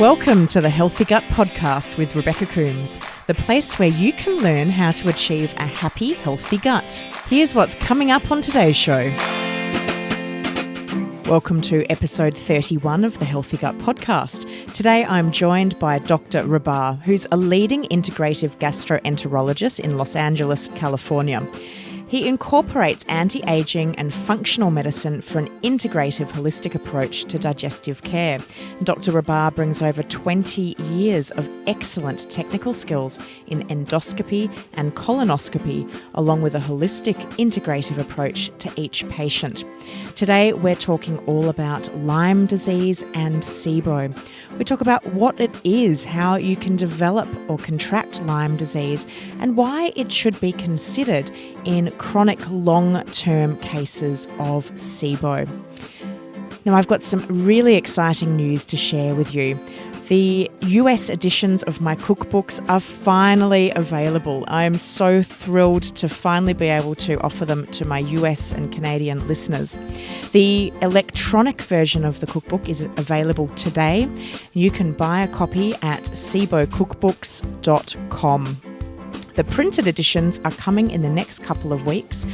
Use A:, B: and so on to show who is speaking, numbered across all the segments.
A: Welcome to the Healthy Gut Podcast with Rebecca Coombs, the place where you can learn how to achieve a happy, healthy gut. Here's what's coming up on today's show. Welcome to episode 31 of the Healthy Gut Podcast. Today I'm joined by Dr. Rahbar, who's a leading integrative gastroenterologist in Los Angeles, California. He incorporates anti-aging and functional medicine for an integrative holistic approach to digestive care. Dr. Rahbar brings over 20 years of excellent technical skills in endoscopy and colonoscopy, along with a holistic integrative approach to each patient. Today we're talking all about Lyme disease and SIBO. We talk about what it is, how you can develop or contract Lyme disease, and why it should be considered in chronic long-term cases of SIBO. Now, I've got some really exciting news to share with you. The US editions of my cookbooks are finally available. I am so thrilled to finally be able to offer them to my US and Canadian listeners. The electronic version of the cookbook is available today. You can buy a copy at sibocookbooks.com. The printed editions are coming in the next couple of weeks.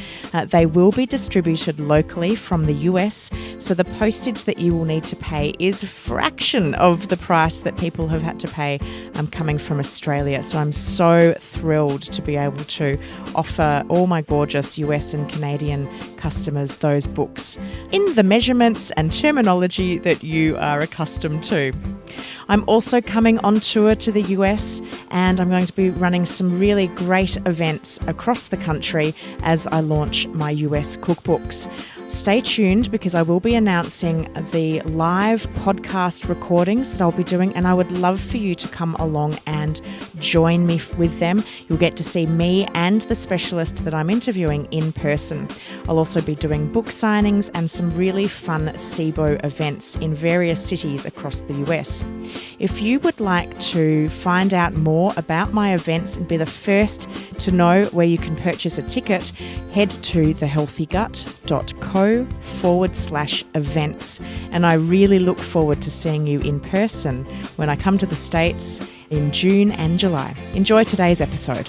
A: They will be distributed locally from the US, so the postage that you will need to pay is a fraction of the price that people have had to pay coming from Australia. So I'm so thrilled to be able to offer all my gorgeous US and Canadian customers those books in the measurements and terminology that you are accustomed to. I'm also coming on tour to the US, and I'm going to be running some really great events across the country as I launch my US cookbooks. Stay tuned because I will be announcing the live podcast recordings that I'll be doing, and I would love for you to come along and join me with them. You'll get to see me and the specialist that I'm interviewing in person. I'll also be doing book signings and some really fun SIBO events in various cities across the US. If you would like to find out more about my events and be the first to know where you can purchase a ticket, head to thehealthygut.co/events. And I really look forward to seeing you in person when I come to the States in June and July. Enjoy today's episode.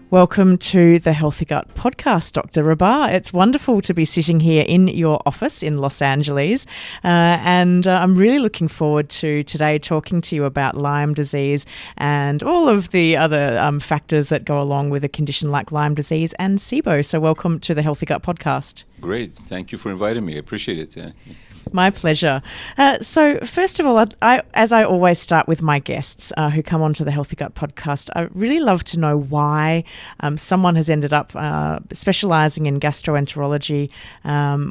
A: Welcome to the Healthy Gut Podcast, Dr. Rahbar. It's wonderful to be sitting here in your office in Los Angeles, and I'm really looking forward to today talking to you about Lyme disease and all of the other factors that go along with a condition like Lyme disease and SIBO. So welcome to the Healthy Gut Podcast.
B: Great. Thank you for inviting me. I appreciate it.
A: My pleasure. So first of all, as I always start with my guests who come onto the Healthy Gut Podcast, I really love to know why someone has ended up specialising in gastroenterology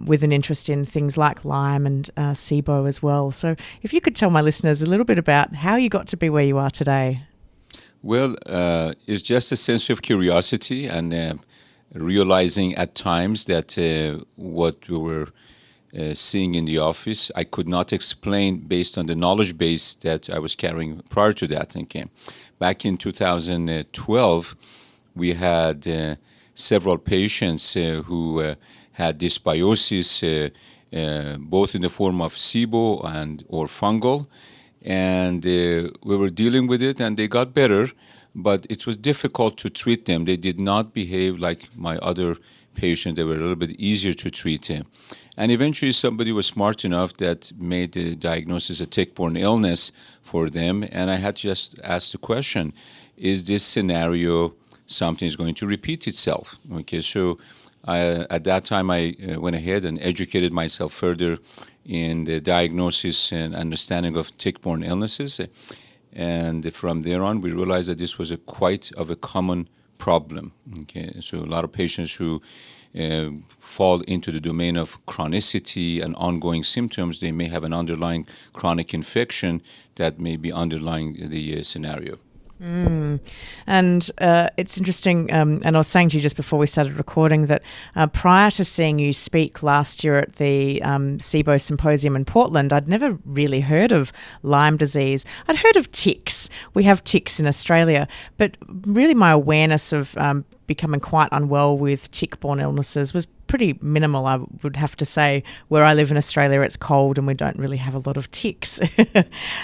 A: with an interest in things like Lyme and SIBO as well. So if you could tell my listeners a little bit about how you got to be where you are today.
B: Well, it's just a sense of curiosity and realizing at times that what we were seeing in the office, I could not explain based on the knowledge base that I was carrying prior to that. Okay. Back in 2012, we had several patients who had dysbiosis, both in the form of SIBO and or fungal, and we were dealing with it, and they got better, but it was difficult to treat them. They did not behave like my other patients. They were a little bit easier to treat. And eventually somebody was smart enough that made the diagnosis a tick-borne illness for them. And I had just asked the question, is this scenario something is going to repeat itself? Okay, so at that time I went ahead and educated myself further in the diagnosis and understanding of tick-borne illnesses. And from there on, we realized that this was quite of a common problem. Okay, so a lot of patients who fall into the domain of chronicity and ongoing symptoms, they may have an underlying chronic infection that may be underlying the scenario.
A: And it's interesting, and I was saying to you just before we started recording that prior to seeing you speak last year at the SIBO Symposium in Portland, I'd never really heard of Lyme disease. I'd heard of ticks. We have ticks in Australia, but really my awareness of becoming quite unwell with tick-borne illnesses was pretty minimal, I would have to say. Where I live in Australia, it's cold and we don't really have a lot of ticks.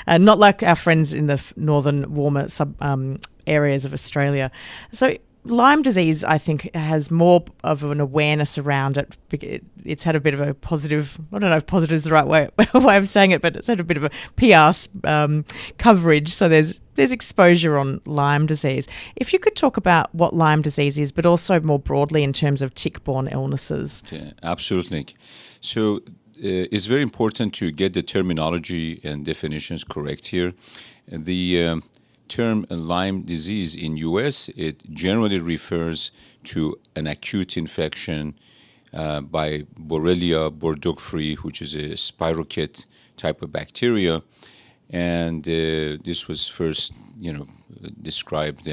A: Not like our friends in the northern, warmer areas of Australia. So Lyme disease, I think, has more of an awareness around it. It's had a bit of a positive, I don't know if positive is the right way of saying it, but it's had a bit of a PR coverage. So there's exposure on Lyme disease. If you could talk about what Lyme disease is, but also more broadly in terms of tick-borne illnesses.
B: Yeah, absolutely. So it's very important to get the terminology and definitions correct here. The term Lyme disease in U.S., it generally refers to an acute infection by Borrelia burgdorferi, which is a spirochete type of bacteria. And this was first, described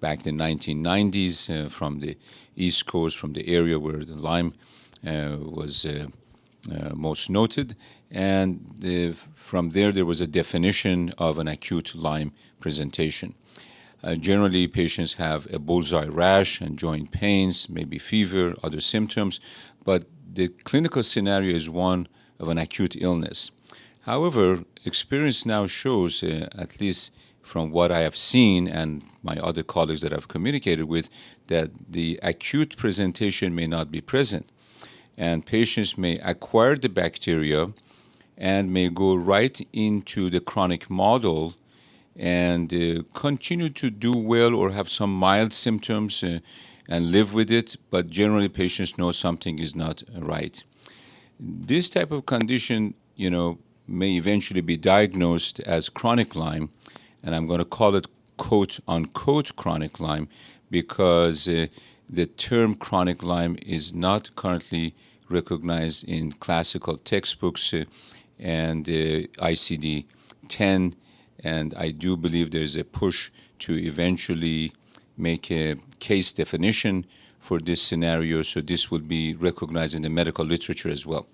B: back in the 1990s from the East Coast, from the area where the Lyme was most noted. And from there was a definition of an acute Lyme presentation. Generally, patients have a bullseye rash and joint pains, maybe fever, other symptoms, but the clinical scenario is one of an acute illness. However, experience now shows, at least from what I have seen and my other colleagues that I've communicated with, that the acute presentation may not be present. And patients may acquire the bacteria and may go right into the chronic model and continue to do well or have some mild symptoms and live with it, but generally patients know something is not right. This type of condition, may eventually be diagnosed as chronic Lyme, and I'm going to call it quote-unquote chronic Lyme because the term chronic Lyme is not currently recognized in classical textbooks and ICD-10, and I do believe there's a push to eventually make a case definition for this scenario, so this will be recognized in the medical literature as well.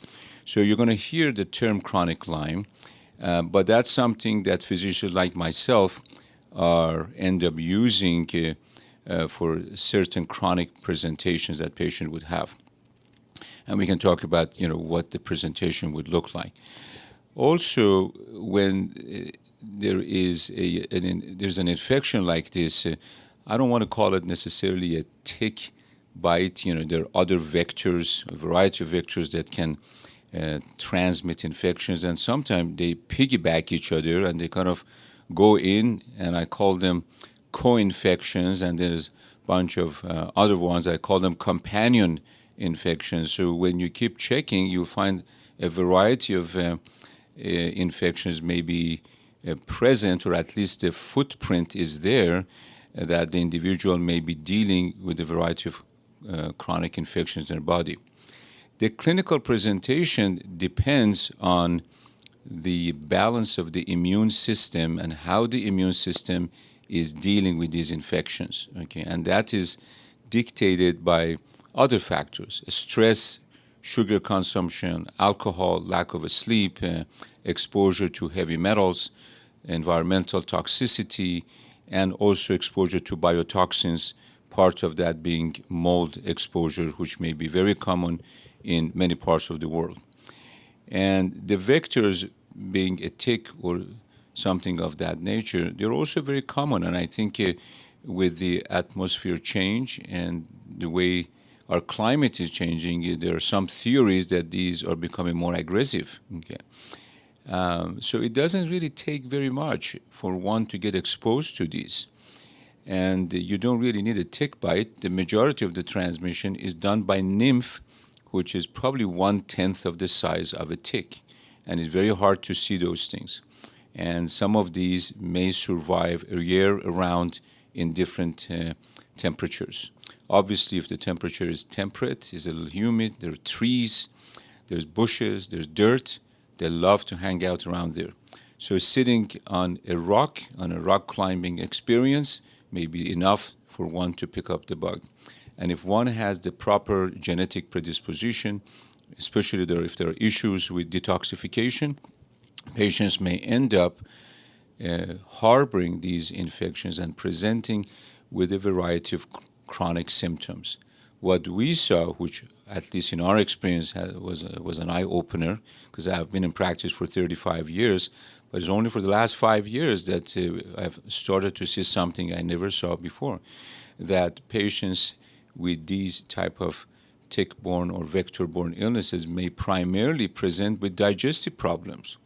B: So you're going to hear the term chronic Lyme, but that's something that physicians like myself end up using for certain chronic presentations that patient would have. And we can talk about, what the presentation would look like. Also, when there's an infection like this, I don't want to call it necessarily a tick bite. There are other vectors, a variety of vectors that can transmit infections, and sometimes they piggyback each other and they kind of go in, and I call them co-infections, and there's a bunch of other ones, I call them companion infections. So when you keep checking, you'll find a variety of infections may be present, or at least the footprint is there that the individual may be dealing with a variety of chronic infections in their body. The clinical presentation depends on the balance of the immune system and how the immune system is dealing with these infections. Okay, and that is dictated by other factors: stress, sugar consumption, alcohol, lack of sleep, exposure to heavy metals, environmental toxicity, and also exposure to biotoxins, part of that being mold exposure, which may be very common in many parts of the world. And the vectors, being a tick or something of that nature, they're also very common. And I think with the atmosphere change and the way our climate is changing, there are some theories that these are becoming more aggressive. Okay. So it doesn't really take very much for one to get exposed to these. And you don't really need a tick bite. The majority of the transmission is done by nymph, which is probably 1/10 of the size of a tick. And it's very hard to see those things. And some of these may survive a year around in different temperatures. Obviously, if the temperature is temperate, is a little humid, there are trees, there's bushes, there's dirt, they love to hang out around there. So sitting on a rock climbing experience may be enough for one to pick up the bug. And if one has the proper genetic predisposition, especially if there are issues with detoxification, patients may end up harboring these infections and presenting with a variety of chronic symptoms. What we saw, which at least in our experience was an eye-opener, because I've been in practice for 35 years, but it's only for the last 5 years that I've started to see something I never saw before, that patients with these type of tick-borne or vector-borne illnesses may primarily present with digestive problems.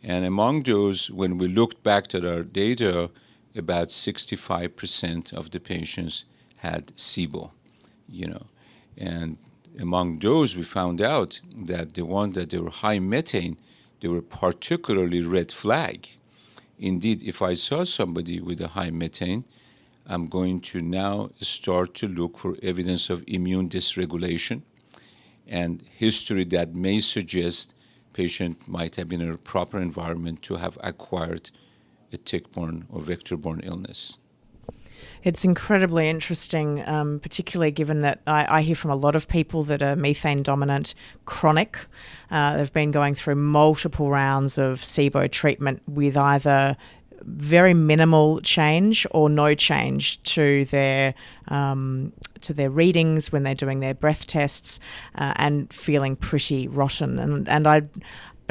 B: And among those, when we looked back at our data, about 65% of the patients had SIBO, And among those, we found out that the ones that they were high methane, they were particularly red flag. Indeed, if I saw somebody with a high methane, I'm going to now start to look for evidence of immune dysregulation and history that may suggest patient might have been in a proper environment to have acquired a tick-borne or vector-borne illness.
A: It's incredibly interesting, particularly given that I hear from a lot of people that are methane dominant chronic. They've been going through multiple rounds of SIBO treatment with either very minimal change or no change to their readings when they're doing their breath tests, and feeling pretty rotten.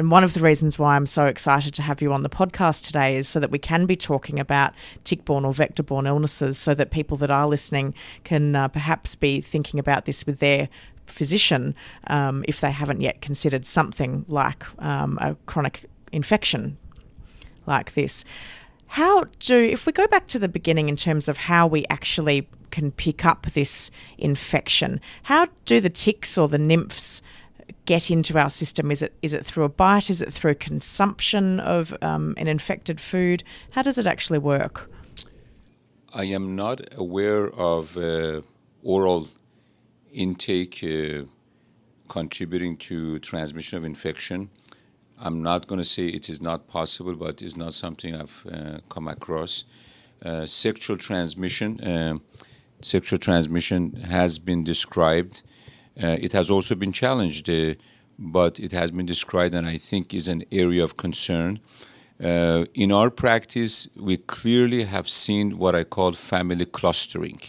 A: And one of the reasons why I'm so excited to have you on the podcast today is so that we can be talking about tick-borne or vector-borne illnesses, so that people that are listening can perhaps be thinking about this with their physician if they haven't yet considered something like a chronic infection like this. If we go back to the beginning in terms of how we actually can pick up this infection, how do the ticks or the nymphs get into our system? Is it through a bite? Is it through consumption of an infected food? How does it actually work?
B: I am not aware of oral intake contributing to transmission of infection. I'm not going to say it is not possible, but it's not something I've come across. Sexual transmission has been described. It has also been challenged, but it has been described, and I think is an area of concern. In our practice, we clearly have seen what I call family clustering.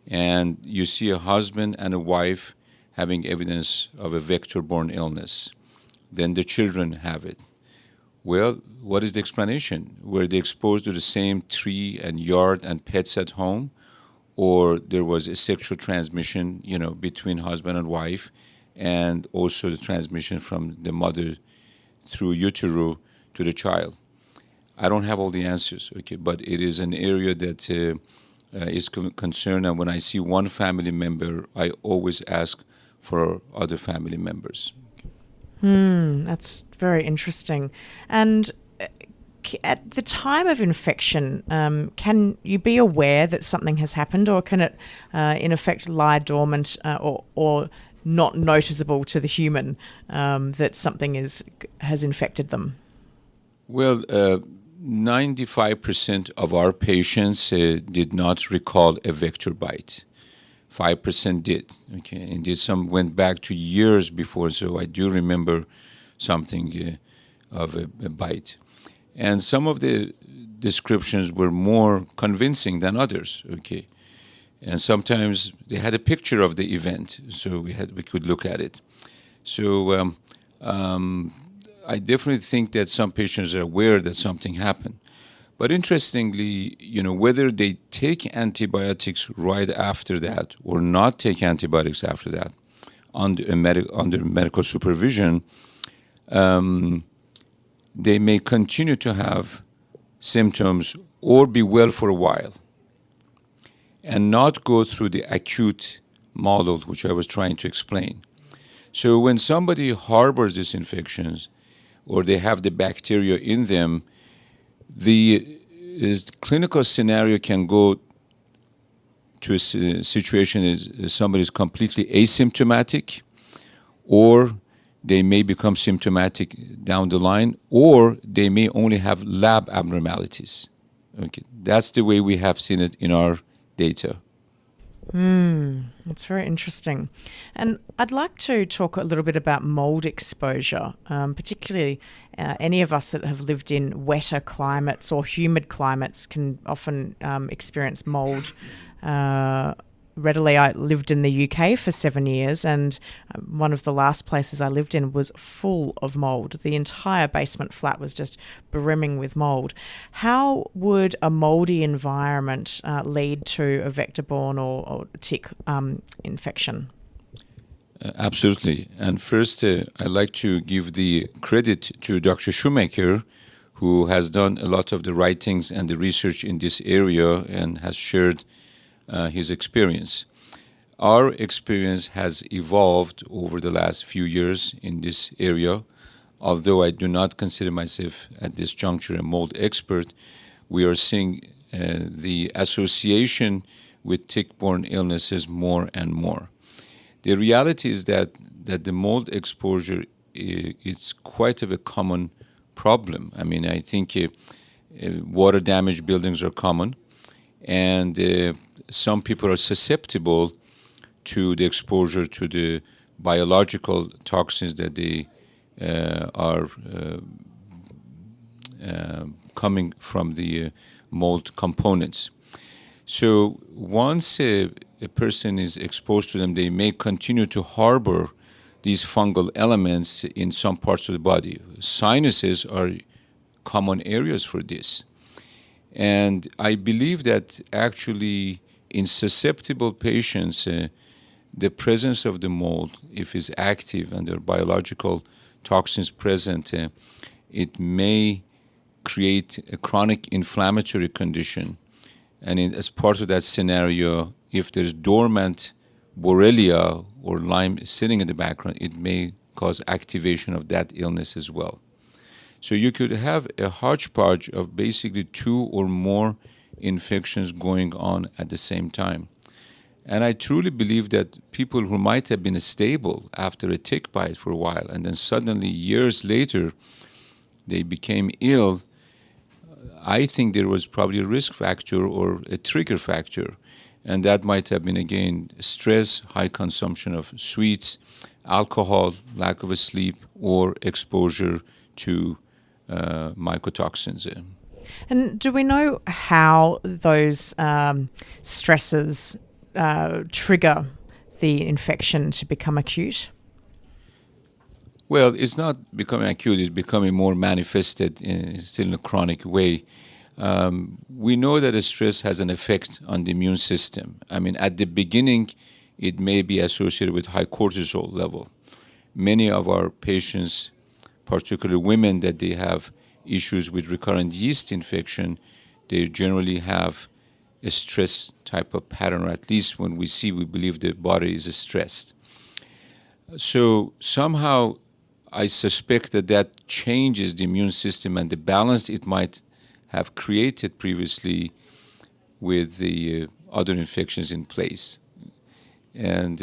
B: And you see a husband and a wife having evidence of a vector-borne illness. Then the children have it. Well, what is the explanation? Were they exposed to the same tree and yard and pets at home? Or there was a sexual transmission, between husband and wife, and also the transmission from the mother through utero to the child? I don't have all the answers, but it is an area that is concerned. And when I see one family member, I always ask for other family members.
A: That's very interesting. And at the time of infection, can you be aware that something has happened, or can it, in effect, lie dormant or not noticeable to the human that something has infected them? Well,
B: 95% of our patients did not recall a vector bite. 5% did. Indeed, some went back to years before, so I do remember something of a bite. And some of the descriptions were more convincing than others. And sometimes they had a picture of the event, so we could look at it. So I definitely think that some patients are aware that something happened. But interestingly, whether they take antibiotics right after that or not take antibiotics after that under medical supervision, they may continue to have symptoms or be well for a while and not go through the acute model, which I was trying to explain. So when somebody harbors these infections or they have the bacteria in them, the clinical scenario can go to a situation is somebody is completely asymptomatic, or they may become symptomatic down the line, or they may only have lab abnormalities. That's the way we have seen it in our data.
A: That's very interesting. And I'd like to talk a little bit about mold exposure, particularly any of us that have lived in wetter climates or humid climates can often experience mold readily. I lived in the UK for 7 years, and one of the last places I lived in was full of mould. The entire basement flat was just brimming with mould. How would a mouldy environment lead to a vector-borne or tick infection?
B: Absolutely. And first, I'd like to give the credit to Dr. Shoemaker, who has done a lot of the writings and the research in this area and has shared his experience. Our experience has evolved over the last few years in this area. Although I do not consider myself at this juncture a mold expert, we are seeing the association with tick-borne illnesses more and more. The reality is that the mold exposure is quite of a common problem. I mean, I think water damaged buildings are common, and some people are susceptible to the exposure to the biological toxins that they are coming from the mold components. So once a person is exposed to them, they may continue to harbor these fungal elements in some parts of the body. Sinuses are common areas for this. And I believe that actually in susceptible patients, the presence of the mold, if it's active and there are biological toxins present, it may create a chronic inflammatory condition. And as part of that scenario, if there's dormant Borrelia or Lyme sitting in the background, it may cause activation of that illness as well. So you could have a hodgepodge of basically two or more infections going on at the same time. And I truly believe that people who might have been stable after a tick bite for a while and then suddenly years later they became ill, I think there was probably a risk factor or a trigger factor. And that might have been, again, stress, high consumption of sweets, alcohol, lack of sleep, or exposure to mycotoxins.
A: And do we know how those stresses trigger the infection to become acute?
B: Well, it's not becoming acute, it's becoming more manifested still in a chronic way. We know that the stress has an effect on the immune system. I mean, at the beginning, it may be associated with high cortisol level. Many of our patients, particularly women that they have issues with recurrent yeast infection, they generally have a stress type of pattern, or at least when we believe the body is stressed. So somehow I suspect that changes the immune system and the balance it might have created previously with the other infections in place. And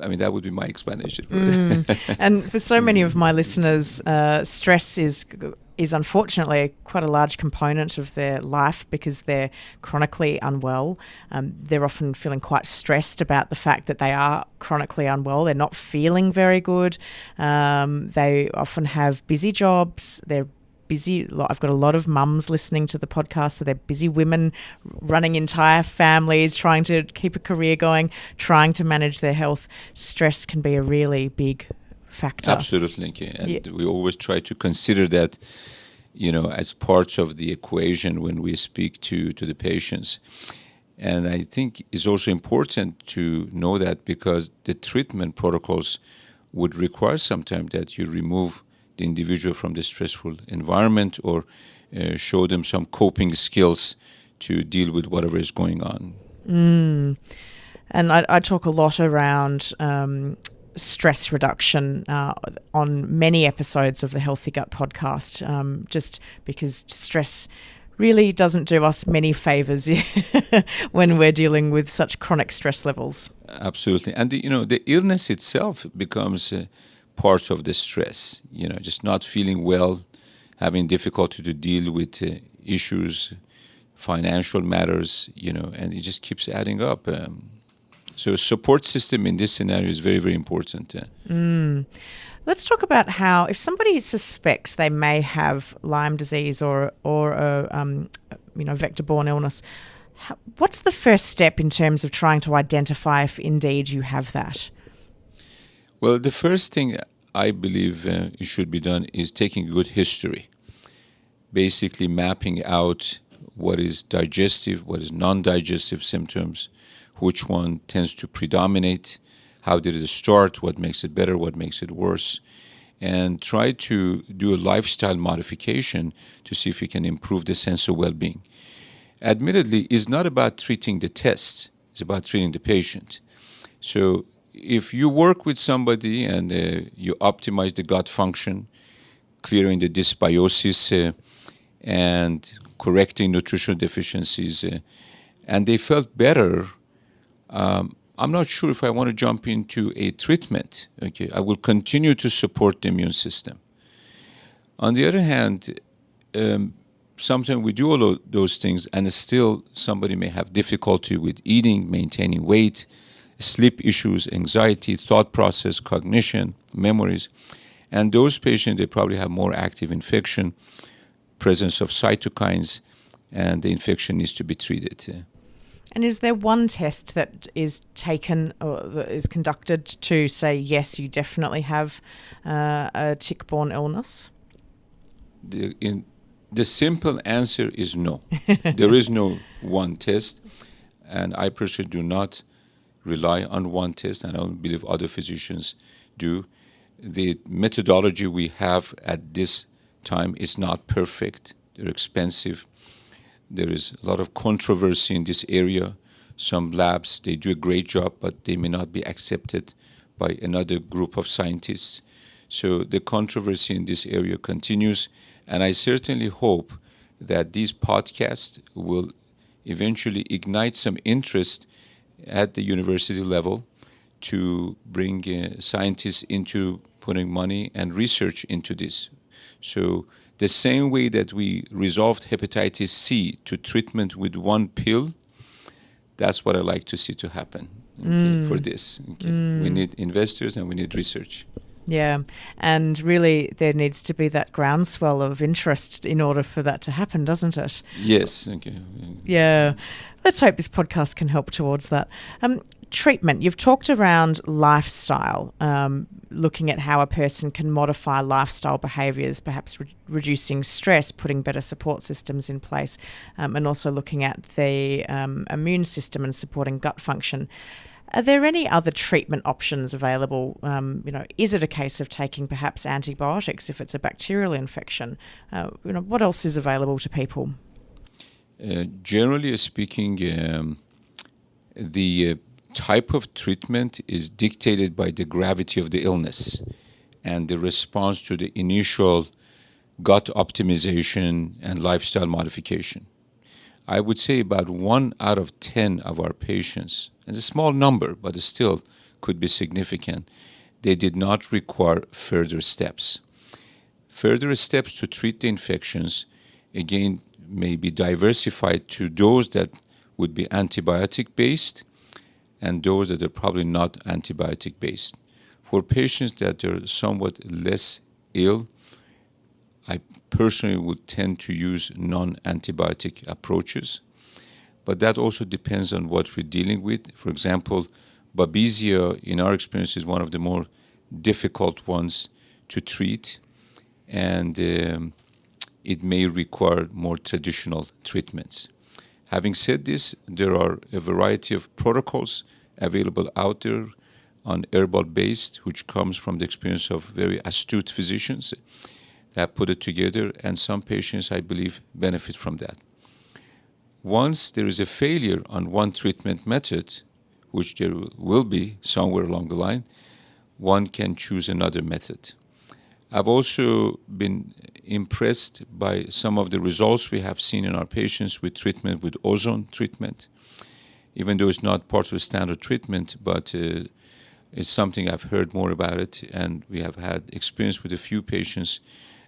B: I mean, that would be my explanation.
A: And for so many of my listeners, stress is unfortunately quite a large component of their life because they're chronically unwell. They're often feeling quite stressed about the fact that they are chronically unwell. They're not feeling very good. They often have busy jobs. They're busy. I've got a lot of mums listening to the podcast, so they're busy women running entire families, trying to keep a career going, trying to manage their health. Stress can be a really big factor.
B: Absolutely. And we always try to consider that, as part of the equation when we speak to the patients. And I think it's also important to know that because the treatment protocols would require sometimes that you remove the individual from the stressful environment or show them some coping skills to deal with whatever is going on.
A: And I talk a lot around stress reduction on many episodes of the Healthy Gut podcast, just because stress really doesn't do us many favors when we're dealing with such chronic stress levels.
B: Absolutely. And the illness itself becomes part of the stress, just not feeling well, having difficulty to deal with issues, financial matters, and it just keeps adding up. So a support system in this scenario is very, very important.
A: Let's talk about how, if somebody suspects they may have Lyme disease or a vector-borne illness, What's the first step in terms of trying to identify if indeed you have that?
B: Well, the first thing I believe it should be done is taking good history, basically mapping out what is digestive, what is non-digestive symptoms, which one tends to predominate, how did it start, what makes it better, what makes it worse, and try to do a lifestyle modification to see if we can improve the sense of well-being. Admittedly, it's not about treating the test, it's about treating the patient. So if you work with somebody and you optimize the gut function, clearing the dysbiosis and correcting nutritional deficiencies, and they felt better, I'm not sure if I want to jump into a treatment. Okay, I will continue to support the immune system. On the other hand, sometimes we do all of those things and still somebody may have difficulty with eating, maintaining weight, sleep issues, anxiety, thought process, cognition, memories. And those patients, they probably have more active infection, presence of cytokines, and the infection needs to be treated.
A: And is there one test that is taken or that is conducted to say, yes, you definitely have a tick-borne illness?
B: The simple answer is no. There is no one test, and I personally do not rely on one test, and I don't believe other physicians do. The methodology we have at this time is not perfect. They're expensive. There is a lot of controversy in this area. Some labs, they do a great job, but they may not be accepted by another group of scientists. So the controversy in this area continues, and I certainly hope that these podcasts will eventually ignite some interest at the university level to bring scientists into putting money and research into this. So the same way that we resolved hepatitis C to treatment with one pill, that's what I like to see to happen for this. We need investors and we need research.
A: Yeah, and really there needs to be that groundswell of interest in order for that to happen, doesn't it?
B: Yes.
A: Yeah. Let's hope this podcast can help towards that. Treatment. You've talked around lifestyle, looking at how a person can modify lifestyle behaviours, perhaps reducing stress, putting better support systems in place, and also looking at the immune system and supporting gut function. Are there any other treatment options available? Is it a case of taking perhaps antibiotics if it's a bacterial infection? What else is available to people?
B: Generally speaking, the type of treatment is dictated by the gravity of the illness and the response to the initial gut optimization and lifestyle modification. I would say about 1 out of 10 of our patients, and it's a small number, but it still could be significant, they did not require further steps. Further steps to treat the infections, again, may be diversified to those that would be antibiotic-based and those that are probably not antibiotic-based. For patients that are somewhat less ill, I personally would tend to use non-antibiotic approaches, but that also depends on what we're dealing with. For example, Babesia, in our experience, is one of the more difficult ones to treat, and it may require more traditional treatments. Having said this, there are a variety of protocols available out there on herbal-based, which comes from the experience of very astute physicians that put it together, and some patients, I believe, benefit from that. Once there is a failure on one treatment method, which there will be somewhere along the line, one can choose another method. I've also been impressed by some of the results we have seen in our patients with treatment with ozone treatment, even though it's not part of the standard treatment, but it's something I've heard more about it, and we have had experience with a few patients.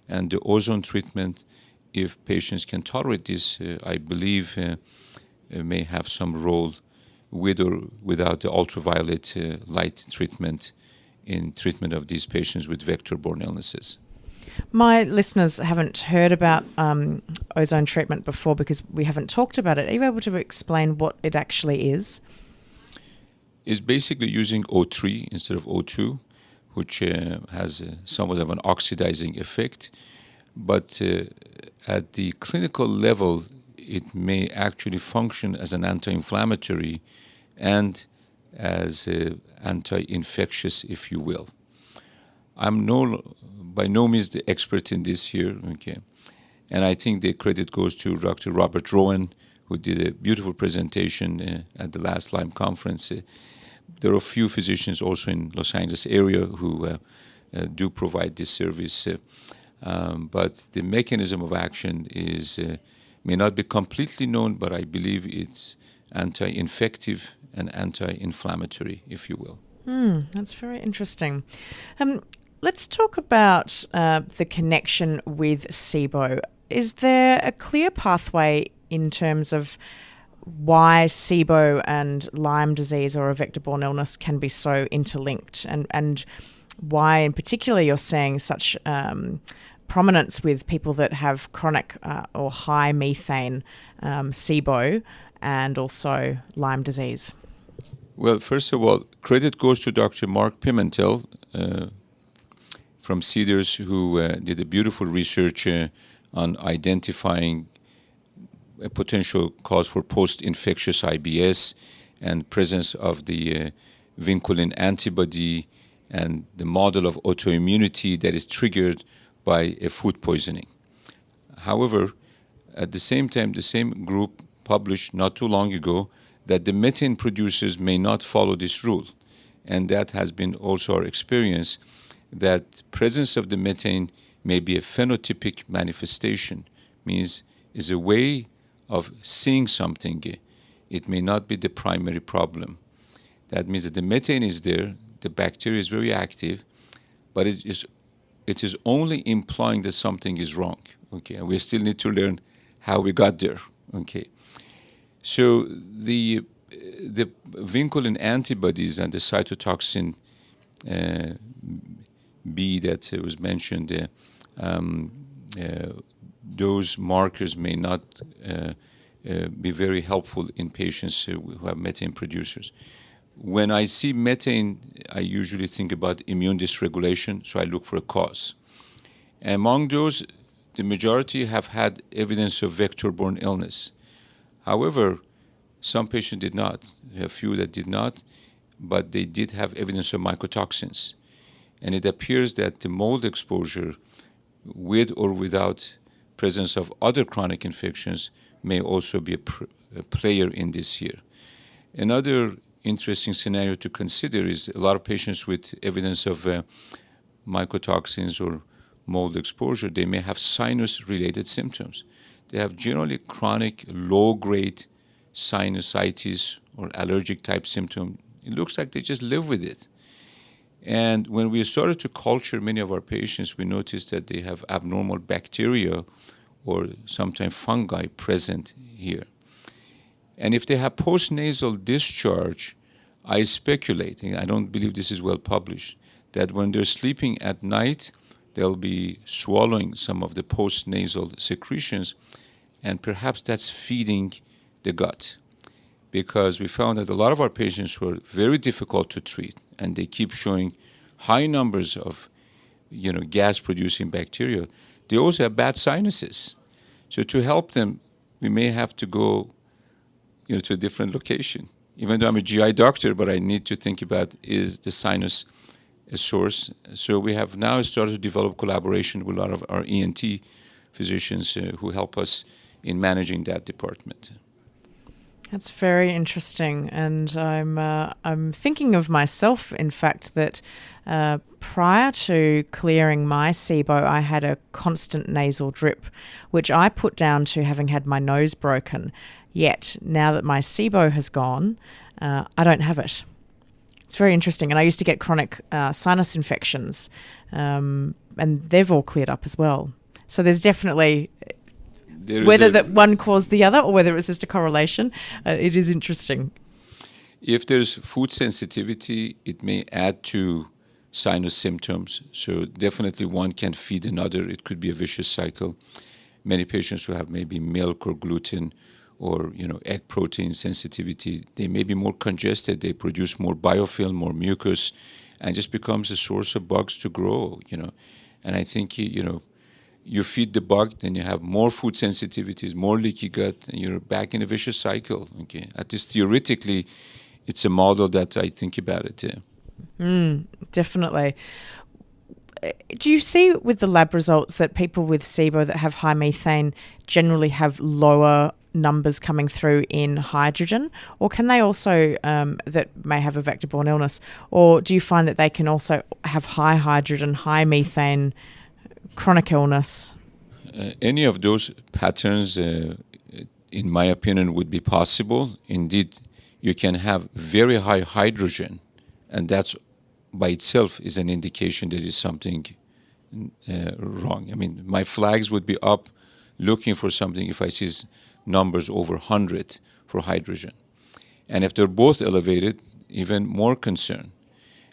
B: And the ozone treatment, if patients can tolerate this, I believe may have some role with or without the ultraviolet light treatment in treatment of these patients with vector-borne illnesses.
A: My listeners haven't heard about ozone treatment before because we haven't talked about it. Are you able to explain what it actually is?
B: It's basically using O3 instead of O2, which has somewhat of an oxidizing effect. But at the clinical level, it may actually function as an anti-inflammatory and as anti-infectious, if you will. I'm by no means the expert in this here, okay? And I think the credit goes to Dr. Robert Rowan, who did a beautiful presentation at the last Lyme conference. There are a few physicians also in Los Angeles area who do provide this service, but the mechanism of action may not be completely known, but I believe it's anti-infective and anti-inflammatory, if you will.
A: That's very interesting. Let's talk about the connection with SIBO. Is there a clear pathway in terms of why SIBO and Lyme disease or a vector-borne illness can be so interlinked, and why in particular you're seeing such prominence with people that have chronic or high methane SIBO and also Lyme disease?
B: Well, first of all, credit goes to Dr. Mark Pimentel from Cedars, who did a beautiful research on identifying a potential cause for post-infectious IBS and presence of the vinculin antibody and the model of autoimmunity that is triggered by a food poisoning. However, at the same time, the same group published not too long ago that the methane producers may not follow this rule. And that has been also our experience, that presence of the methane may be a phenotypic manifestation, means is a way of seeing something. It may not be the primary problem. That means that the methane is there, the bacteria is very active, but it is only implying that something is wrong. Okay, and we still need to learn how we got there. Okay, so the vinculin antibodies and the cytotoxin B that was mentioned, those markers may not be very helpful in patients who have methane producers. When I see methane, I usually think about immune dysregulation, so I look for a cause. Among those, the majority have had evidence of vector-borne illness. However, some patients did not. A few that did not, but they did have evidence of mycotoxins. And it appears that the mold exposure, with or without presence of other chronic infections, may also be a player in this here. Another interesting scenario to consider is a lot of patients with evidence of mycotoxins or mold exposure, they may have sinus-related symptoms. They have generally chronic, low-grade sinusitis or allergic type symptom. It looks like they just live with it. And when we started to culture many of our patients, we noticed that they have abnormal bacteria or sometimes fungi present here. And if they have postnasal discharge, I speculate, and I don't believe this is well published, that when they're sleeping at night, they'll be swallowing some of the postnasal secretions, and perhaps that's feeding the gut. Because we found that a lot of our patients were very difficult to treat, and they keep showing high numbers of, gas-producing bacteria. They also have bad sinuses. So to help them, we may have to go, to a different location. Even though I'm a GI doctor, but I need to think about, is the sinus a source? So we have now started to develop collaboration with a lot of our ENT physicians who help us in managing that department.
A: That's very interesting, and I'm thinking of myself, in fact, that prior to clearing my SIBO, I had a constant nasal drip, which I put down to having had my nose broken. Yet, now that my SIBO has gone, I don't have it. It's very interesting, and I used to get chronic sinus infections, and they've all cleared up as well. So there's definitely... whether that one caused the other or whether it was just a correlation, it is interesting.
B: If there's food sensitivity, it may add to sinus symptoms. So definitely one can feed another. It could be a vicious cycle. Many patients who have maybe milk or gluten or egg protein sensitivity, they may be more congested. They produce more biofilm, more mucus, and just becomes a source of bugs to grow. And I think you feed the bug, then you have more food sensitivities, more leaky gut, and you're back in a vicious cycle. Okay, at least theoretically, it's a model that I think about it.
A: Definitely. Do you see with the lab results that people with SIBO that have high methane generally have lower numbers coming through in hydrogen, or can they also, that may have a vector-borne illness, or do you find that they can also have high hydrogen, high methane, chronic illness?
B: Any of those patterns, in my opinion, would be possible. Indeed, you can have very high hydrogen, and that's by itself is an indication that is something wrong. I mean, my flags would be up looking for something if I see numbers over 100 for hydrogen. And if they're both elevated, even more concern.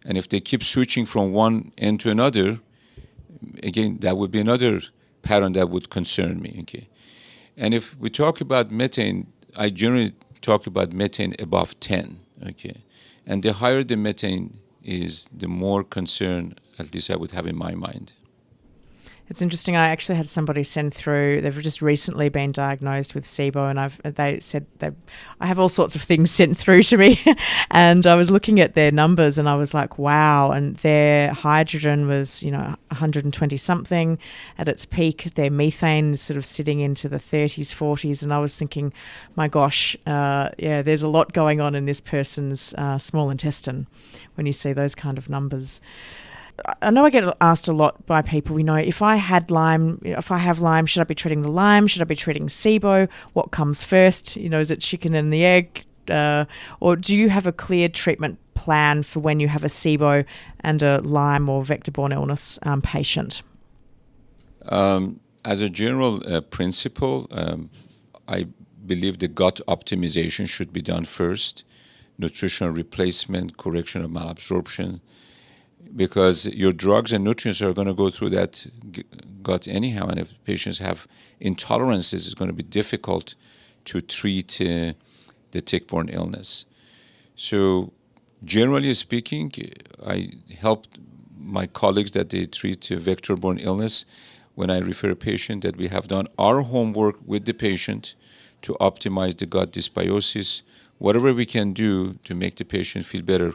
B: And if they keep switching from one end to another, again, that would be another pattern that would concern me. Okay. And if we talk about methane, I generally talk about methane above 10. Okay. And the higher the methane is, the more concern, at least I would have in my mind.
A: It's interesting. I actually had somebody send through, they've just recently been diagnosed with SIBO, and they said I have all sorts of things sent through to me. And I was looking at their numbers and I was like, wow. And their hydrogen was, 120 something at its peak. Their methane is sort of sitting into the 30s, 40s. And I was thinking, my gosh, there's a lot going on in this person's small intestine when you see those kind of numbers. I know I get asked a lot by people, if I have Lyme, should I be treating the Lyme? Should I be treating SIBO? What comes first? Is it chicken and the egg? Or do you have a clear treatment plan for when you have a SIBO and a Lyme or vector-borne illness patient?
B: As a general principle, I believe the gut optimization should be done first. Nutritional replacement, correction of malabsorption, because your drugs and nutrients are going to go through that gut anyhow. And if patients have intolerances, it's going to be difficult to treat the tick-borne illness. So generally speaking, I help my colleagues that they treat vector-borne illness when I refer a patient that we have done our homework with the patient to optimize the gut dysbiosis, whatever we can do to make the patient feel better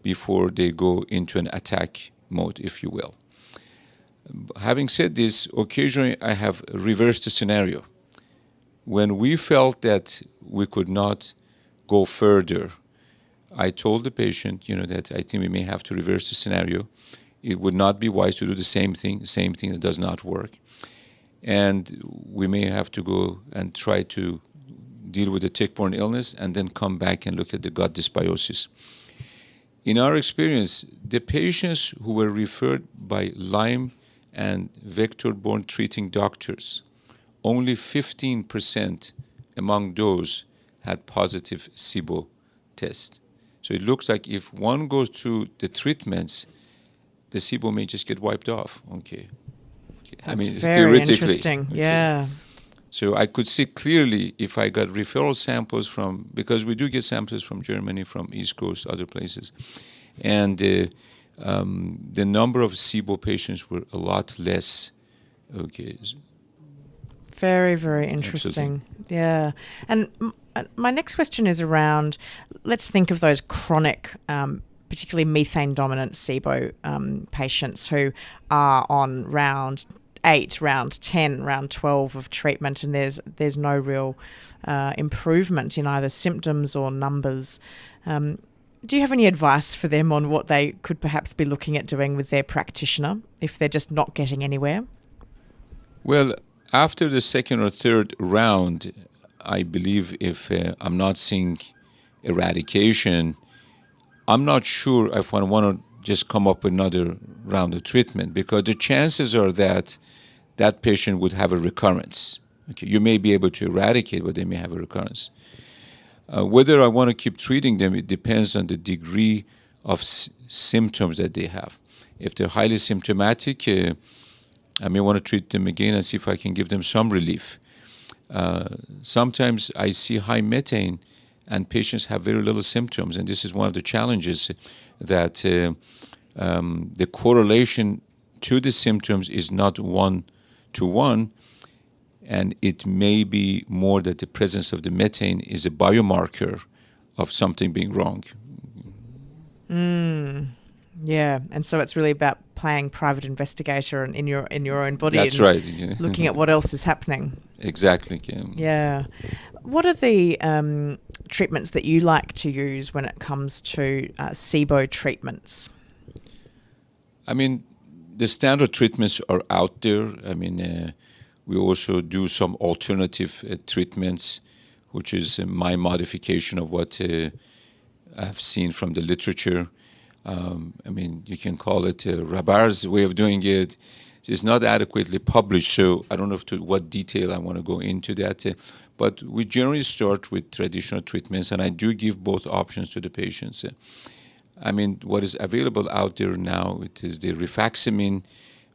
B: before they go into an attack mode, if you will. Having said this, occasionally I have reversed the scenario. When we felt that we could not go further, I told the patient, that I think we may have to reverse the scenario. It would not be wise to do the same thing that does not work. And we may have to go and try to deal with the tick-borne illness and then come back and look at the gut dysbiosis. In our experience, the patients who were referred by Lyme and vector-borne treating doctors, only 15% among those had positive SIBO test. So it looks like if one goes through the treatments, the SIBO may just get wiped off. Okay.
A: That's
B: it's
A: very
B: theoretically
A: interesting.
B: okay.
A: Yeah.
B: So I could see clearly if I got referral samples because we do get samples from Germany, from East Coast, other places. And the number of SIBO patients were a lot less. Okay.
A: Very, very interesting. Absolutely. Yeah. And my next question is around, let's think of those chronic, particularly methane-dominant SIBO patients who are on round 8, round 10, round 12 of treatment, and there's no real improvement in either symptoms or numbers. Do you have any advice for them on what they could perhaps be looking at doing with their practitioner if they're just not getting anywhere?
B: Well, after the second or third round, I believe if I'm not seeing eradication, I'm not sure if I want to just come up with another round of treatment, because the chances are that that patient would have a recurrence. Okay, you may be able to eradicate, but they may have a recurrence. Whether I want to keep treating them, it depends on the degree of symptoms that they have. If they're highly symptomatic, I may want to treat them again and see if I can give them some relief. Sometimes I see high methane and patients have very little symptoms, and this is one of the challenges, that the correlation to the symptoms is not one-to-one, and it may be more that the presence of the methane is a biomarker of something being wrong.
A: Yeah, and so it's really about playing private investigator in your own body.
B: That's
A: and
B: right. Yeah.
A: Looking at what else is happening.
B: Exactly. Yeah.
A: Yeah. What are the treatments that you like to use when it comes to SIBO treatments?
B: I mean, the standard treatments are out there. I mean, we also do some alternative treatments, which is my modification of what I've seen from the literature. I mean, you can call it Rahbar's way of doing it. It's not adequately published, so I don't know to what detail I want to go into that. But we generally start with traditional treatments, and I do give both options to the patients. I mean, what is available out there now, it is the rifaximin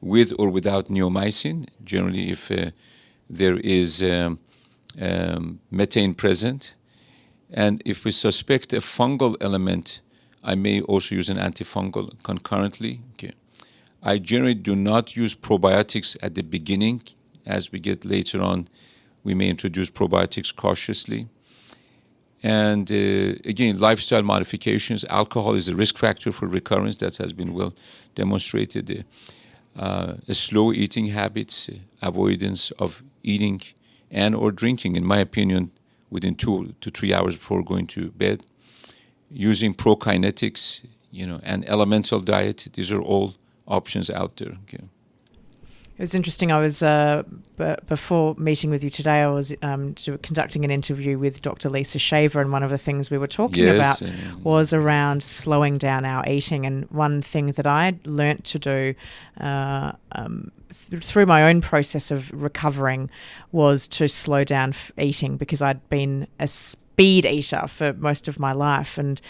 B: with or without neomycin. Generally, if there is methane present, and if we suspect a fungal element, I may also use an antifungal concurrently. Okay. I generally do not use probiotics at the beginning. As we get later on, we may introduce probiotics cautiously. And again, lifestyle modifications. Alcohol is a risk factor for recurrence. That has been well demonstrated. Slow eating habits, avoidance of eating and or drinking, in my opinion, within 2 to 3 hours before going to bed. Using prokinetics, and elemental diet. These are all options out there. Okay.
A: It was interesting. I was before meeting with you today, I was conducting an interview with Dr. Lisa Shaver, and one of the things we were talking about was around slowing down our eating. And one thing that I learnt to do through my own process of recovering was to slow down eating, because I'd been a speed eater for most of my life, and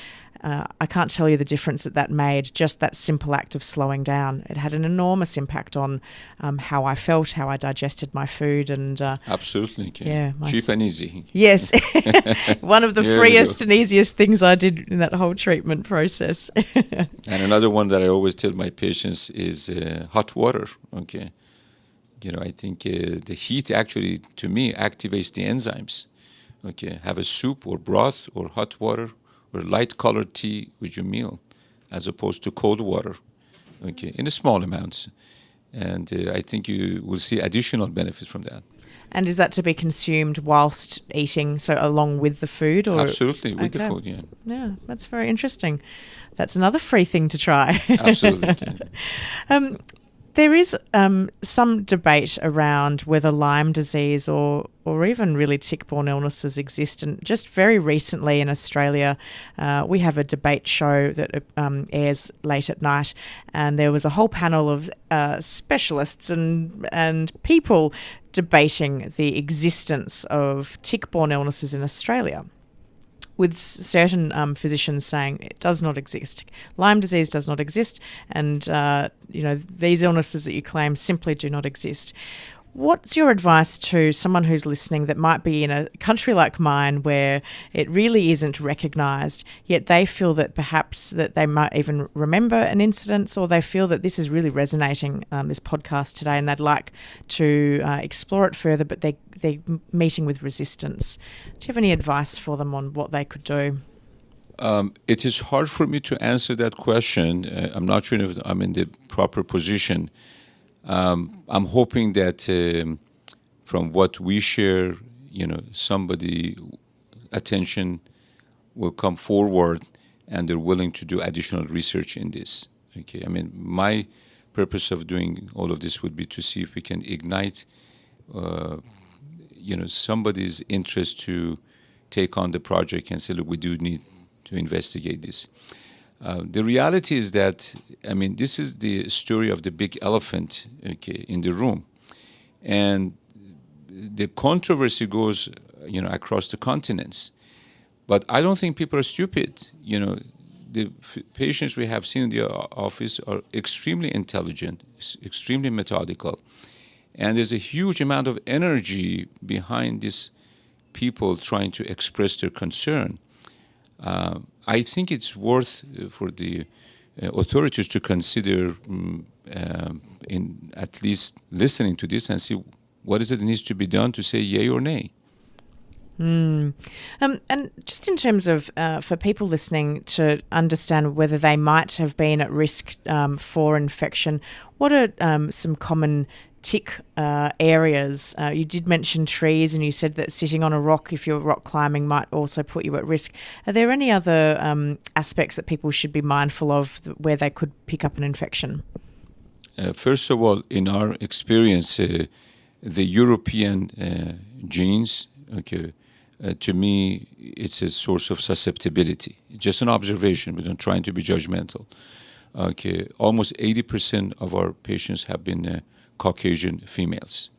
A: I can't tell you the difference that made, just that simple act of slowing down. It had an enormous impact on how I felt, how I digested my food. And
B: absolutely. Okay.
A: Yeah,
B: cheap and easy.
A: Yes. One of the freest and easiest things I did in that whole treatment process.
B: And another one that I always tell my patients is hot water. Okay. I think the heat actually, to me, activates the enzymes. Okay. Have a soup or broth or hot water or light colored tea with your meal, as opposed to cold water, okay, in small amounts. And I think you will see additional benefit from that.
A: And is that to be consumed whilst eating, so along with the food? Or?
B: Absolutely, with the food, yeah.
A: Yeah, that's very interesting. That's another free thing to try.
B: Absolutely. Yeah.
A: There is some debate around whether Lyme disease or even really tick-borne illnesses exist. And just very recently in Australia, we have a debate show that airs late at night, and there was a whole panel of specialists and people debating the existence of tick-borne illnesses in Australia, with certain physicians saying it does not exist. Lyme disease does not exist, and these illnesses that you claim simply do not exist. What's your advice to someone who's listening that might be in a country like mine where it really isn't recognised, yet they feel that perhaps that they might even remember an incident, or they feel that this is really resonating, this podcast today, and they'd like to explore it further, but they're meeting with resistance. Do you have any advice for them on what they could do?
B: It is hard for me to answer that question. I'm not sure if I'm in the proper position. I'm hoping that from what we share, somebody attention will come forward and they're willing to do additional research in this. Okay, I mean, my purpose of doing all of this would be to see if we can ignite, somebody's interest to take on the project and say, look, we do need to investigate this. The reality is that, this is the story of the big elephant, in the room. And the controversy goes, across the continents. But I don't think people are stupid. the patients we have seen in the office are extremely intelligent, extremely methodical, and there's a huge amount of energy behind these people trying to express their concern. I think it's worth for the authorities to consider in at least listening to this and see what is it that needs to be done to say yay or nay.
A: And just in terms of for people listening to understand whether they might have been at risk for infection, what are some common tick areas? You did mention trees, and you said that sitting on a rock, if you're rock climbing, might also put you at risk. Are there any other aspects that people should be mindful of where they could pick up an infection?
B: First of all, in our experience, the European genes, to me, it's a source of susceptibility. Just an observation, we're not trying to be judgmental. Almost 80% of our patients have been Caucasian females.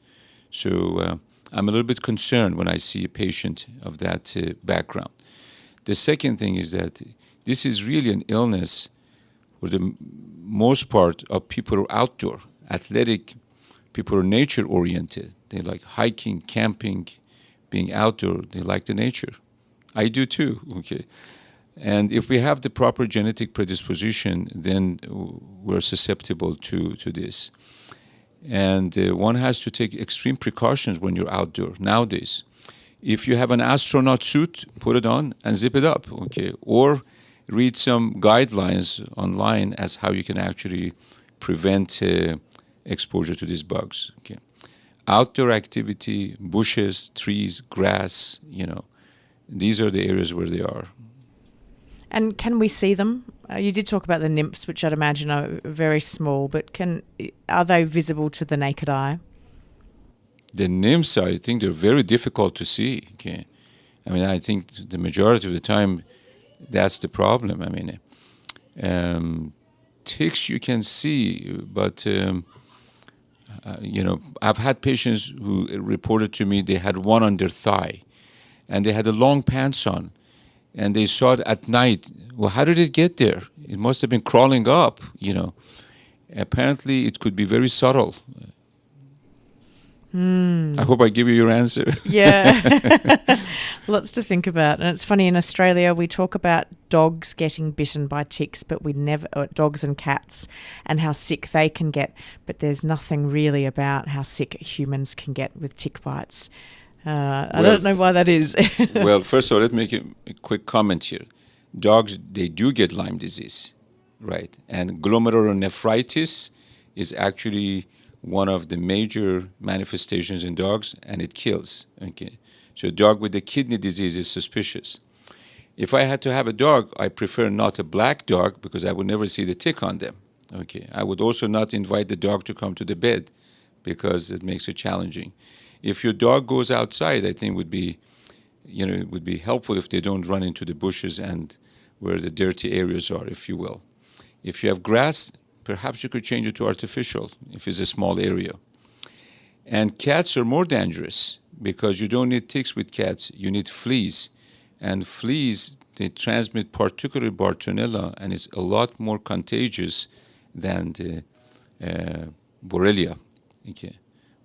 B: So I'm a little bit concerned when I see a patient of that background. The second thing is that this is really an illness for the most part of people who are outdoor, athletic, people who are nature-oriented. They like hiking, camping, being outdoor. They like the nature. I do too, And if we have the proper genetic predisposition, then we're susceptible to this. And one has to take extreme precautions when you're outdoor nowadays. If you have an astronaut suit, put it on and zip it up, Or read some guidelines online as how you can actually prevent exposure to these bugs, Outdoor activity, bushes, trees, grass, these are the areas where they are.
A: And can we see them? You did talk about the nymphs, which I'd imagine are very small, but are they visible to the naked eye?
B: The nymphs, I think they're very difficult to see. I mean, I think the majority of the time that's the problem. I mean, ticks you can see, but I've had patients who reported to me they had one on their thigh, and they had the long pants on, and they saw it at night. Well, how did it get there? It must have been crawling up, Apparently, it could be very subtle. I hope I give you your answer.
A: Yeah. Lots to think about. And it's funny, in Australia, we talk about dogs getting bitten by ticks, but we never, dogs and cats, and how sick they can get. But there's nothing really about how sick humans can get with tick bites. I don't know why that is.
B: Well, first of all, let me make a quick comment here. Dogs, they do get Lyme disease, right? And glomerulonephritis is actually one of the major manifestations in dogs, and it kills. So a dog with a kidney disease is suspicious. If I had to have a dog, I prefer not a black dog because I would never see the tick on them. I would also not invite the dog to come to the bed because it makes it challenging. If your dog goes outside, I think it would be helpful if they don't run into the bushes and where the dirty areas are, if you will. If you have grass, perhaps you could change it to artificial if it's a small area. And cats are more dangerous because you don't need ticks with cats, you need fleas. And fleas, they transmit particularly Bartonella, and it's a lot more contagious than the Borrelia. A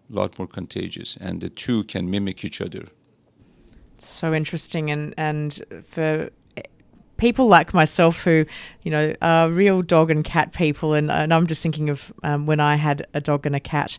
B: lot more contagious, and the two can mimic each other.
A: So interesting, and for people like myself who, are real dog and cat people, and I'm just thinking of when I had a dog and a cat,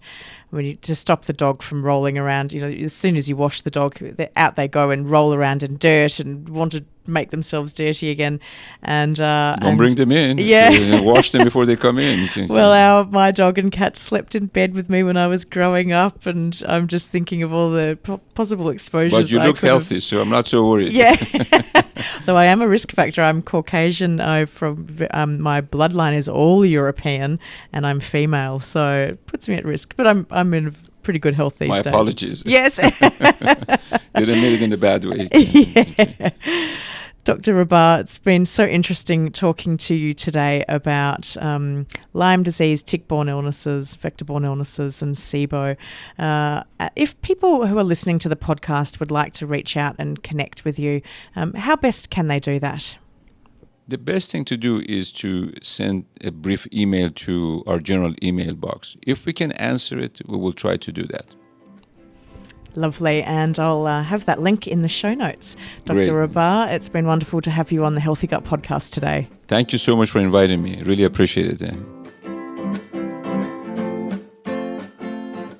A: to stop the dog from rolling around, as soon as you wash the dog, out they go and roll around in dirt and want to make themselves dirty again. And
B: don't bring them in.
A: Yeah.
B: Wash them before they come in.
A: Well, my dog and cat slept in bed with me when I was growing up, and I'm just thinking of all the possible exposures.
B: But you look healthy, so I'm not so worried.
A: Yeah. Though I am a risk factor. I'm Caucasian. My bloodline is all European, and I'm female, so it puts me at risk. But I'm in pretty good health these days.
B: My apologies.
A: Yes.
B: Didn't mean it in a bad way.
A: Yeah. Dr. Rahbar, it's been so interesting talking to you today about Lyme disease, tick-borne illnesses, vector-borne illnesses, and SIBO. If people who are listening to the podcast would like to reach out and connect with you, how best can they do that?
B: The best thing to do is to send a brief email to our general email box. If we can answer it, we will try to do that.
A: Lovely, and I'll have that link in the show notes.
B: Great.
A: Dr. Rahbar, it's been wonderful to have you on the Healthy Gut podcast today.
B: Thank you so much for inviting me. Really appreciate it.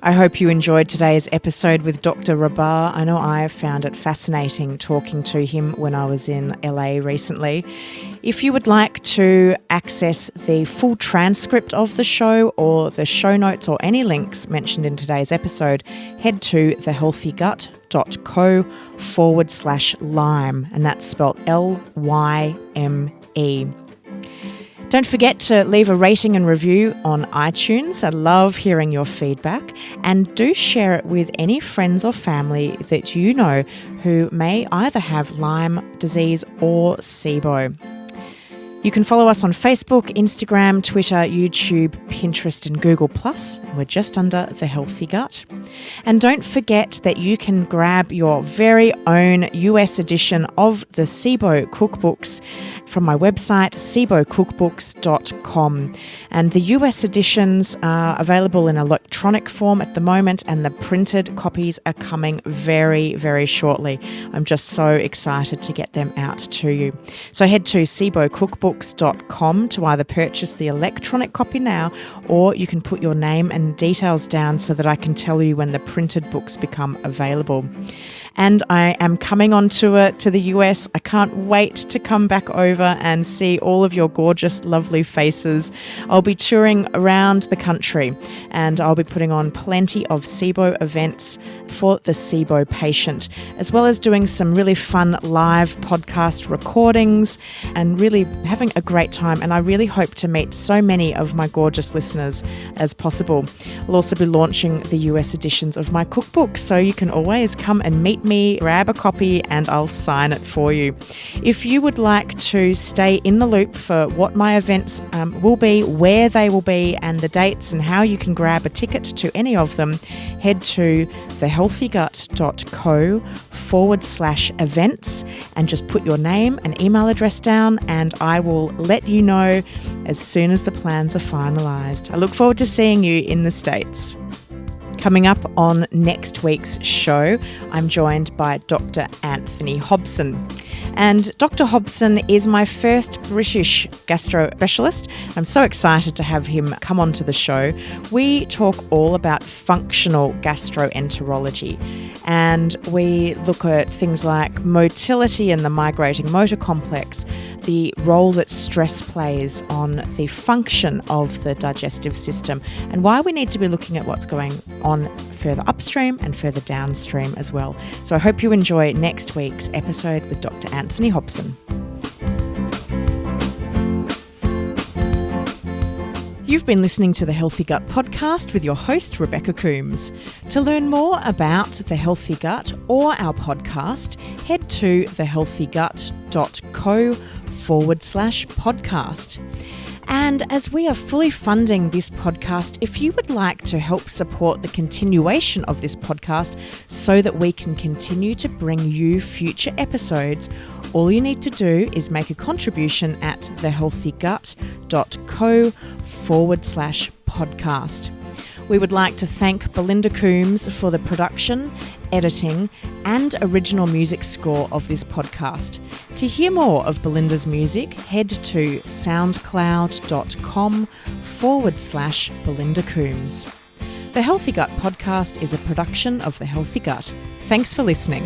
A: I hope you enjoyed today's episode with Dr. Rahbar. I know I found it fascinating talking to him when I was in LA recently. If you would like to access the full transcript of the show or the show notes or any links mentioned in today's episode, head to thehealthygut.co/Lyme, and that's spelled Lyme. Don't forget to leave a rating and review on iTunes. I love hearing your feedback, and do share it with any friends or family that you know who may either have Lyme disease or SIBO. You can follow us on Facebook, Instagram, Twitter, YouTube, Pinterest and Google+. We're just under The Healthy Gut. And don't forget that you can grab your very own US edition of the SIBO cookbooks from my website, sibocookbooks.com. And the US editions are available in electronic form at the moment, and the printed copies are coming very, very shortly. I'm just so excited to get them out to you. So head to sibocookbooks.com to either purchase the electronic copy now, or you can put your name and details down so that I can tell you when the printed books become available. And I am coming on tour to the US. I can't wait to come back over and see all of your gorgeous, lovely faces. I'll be touring around the country, and I'll be putting on plenty of SIBO events for the SIBO patient, as well as doing some really fun live podcast recordings and really having a great time. And I really hope to meet so many of my gorgeous listeners as possible. I'll also be launching the US editions of my cookbook, so you can always come and meet me, grab a copy, and I'll sign it for you. If you would like to stay in the loop for what my events will be, where they will be, and the dates and how you can grab a ticket to any of them, head to thehealthygut.co/events and just put your name and email address down, and I will let you know as soon as the plans are finalised. I look forward to seeing you in the States. Coming up on next week's show, I'm joined by Dr. Anthony Hobson. And Dr. Hobson is my first British gastro specialist. I'm so excited to have him come onto the show. We talk all about functional gastroenterology, and we look at things like motility and the migrating motor complex, the role that stress plays on the function of the digestive system, and why we need to be looking at what's going on further upstream and further downstream as well. So I hope you enjoy next week's episode with Dr. Anthony Hobson. You've been listening to the Healthy Gut podcast with your host, Rebecca Coombs. To learn more about the Healthy Gut or our podcast, head to thehealthygut.co/podcast. And as we are fully funding this podcast, if you would like to help support the continuation of this podcast so that we can continue to bring you future episodes, all you need to do is make a contribution at thehealthygut.co/podcast. We would like to thank Belinda Coombs for the production, editing, and original music score of this podcast. To hear more of Belinda's music, head to soundcloud.com/Belinda Coombs. The Healthy Gut podcast is a production of The Healthy Gut. Thanks for listening.